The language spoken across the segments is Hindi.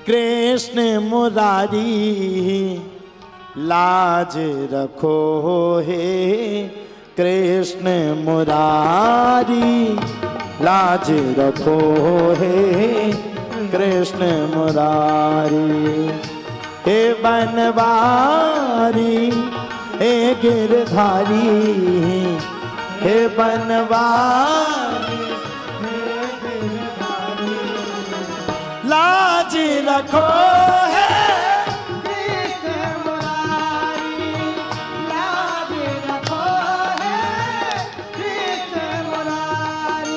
कृष्ण मुरारी लाज रखो हे कृष्ण मुरारी लाज रखो हे कृष्ण मुरारी हे बनवारी हे गिरधारी हे बनवारी लाज रखो है कृष्ण मुरारी लाज रखो है कृष्ण मुरारी।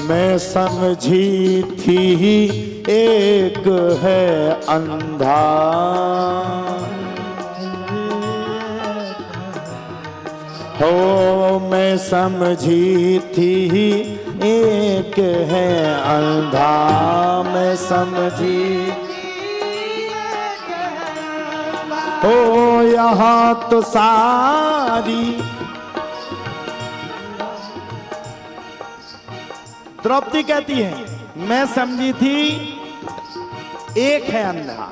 मैं समझी थी एक है अंधा हो मैं समझी थी एक है अंधा मैं समझी हो यहाँ तो सारी द्रौपदी कहती है मैं समझी थी एक है अंधा।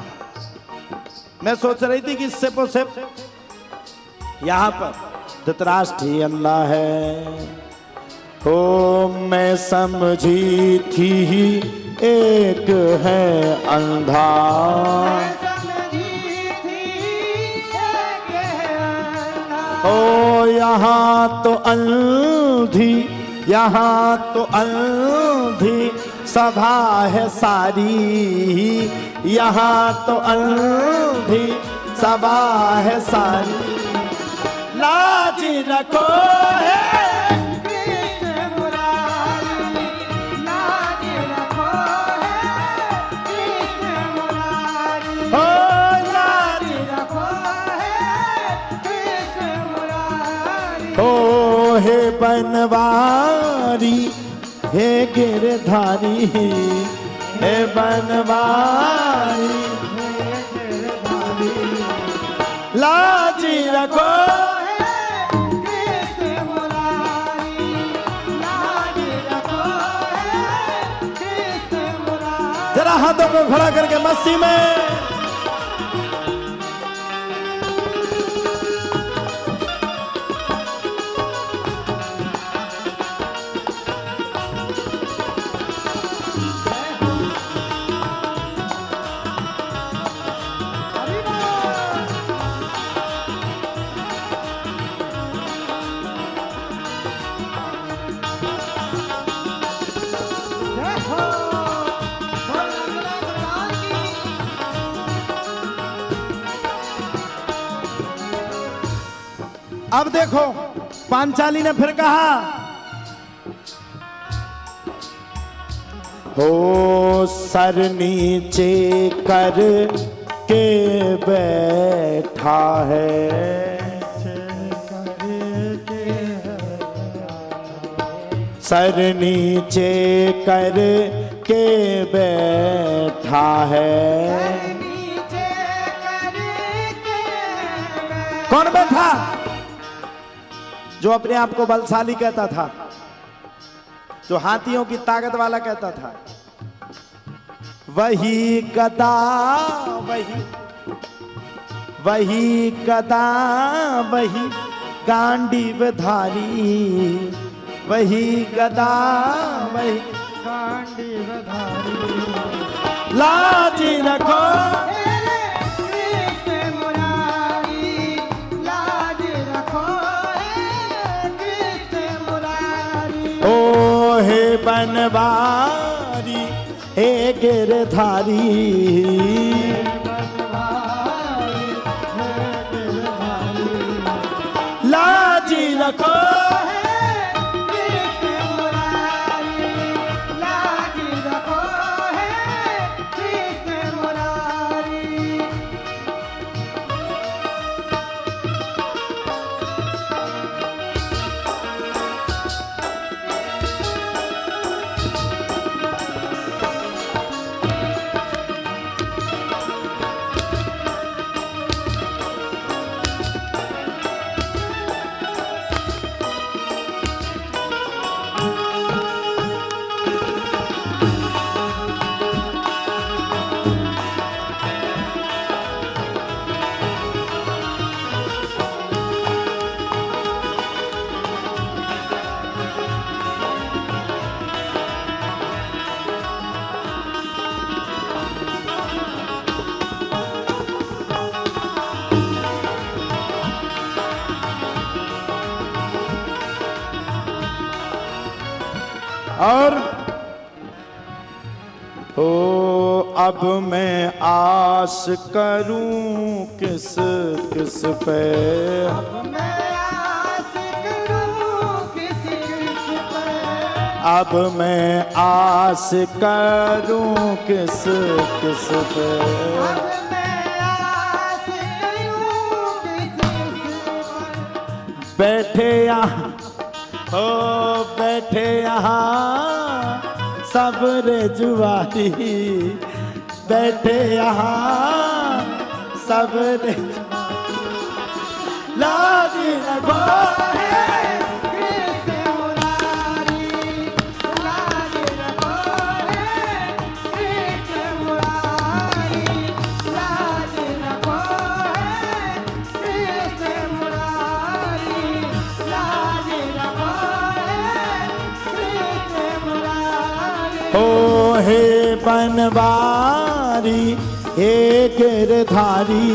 मैं सोच रही थी कि सिर्फ और सिर्फ यहां पर धृतराष्ट्र ही अंधा है हो मैं समझी थी एक है अंधा ओ यहाँ तो अंधी यहाँ तो अंधी सभा है सारी यहाँ तो अंधी सभा है सारी लाज रखो है कृष्ण मुरारी लाज रखो है कृष्ण मुरारी ओ लाज रखो है कृष्ण मुरारी ओ हे बनवारी हे गिरधारी हे बनवारी लाज रखो कृष्ण मुरारी लाज रखो है कृष्ण मुरारी। जरा हाथों को खड़ा करके मस्ती में अब देखो पांचाली ने फिर कहा हो सर नीचे कर के बैठा है सर नीचे कर के बैठा है कौन बैठा जो अपने आप को बलशाली कहता था जो हाथियों की ताकत वाला कहता था वही गदा वही गदा वही गांडीवधारी वही गदा वही गांडीवधारी लाज रखो हे बनवारी हे गिरधारी लाजी रखो कृष्ण मुरारी, लाज रखो है कृष्ण मुरारी। और ओ अब मैं आस करूं किस किस पे, मैं आस करूं किस किस पे, अब मैं आस करूं किस किस पे। अब मैं आस करूं किस किस पर। बैठे यहाँ हो बैठे यहाँ सब रे जुआरी, बैठे यहाँ सब रे लाज रखो है कृष्ण मुरारी, लाज रखो है कृष्ण मुरारी, लाज रखो है कृष्ण मुरारी, लाज रखो है कृष्ण मुरारी। हो हे बनवारी हे गिरधारी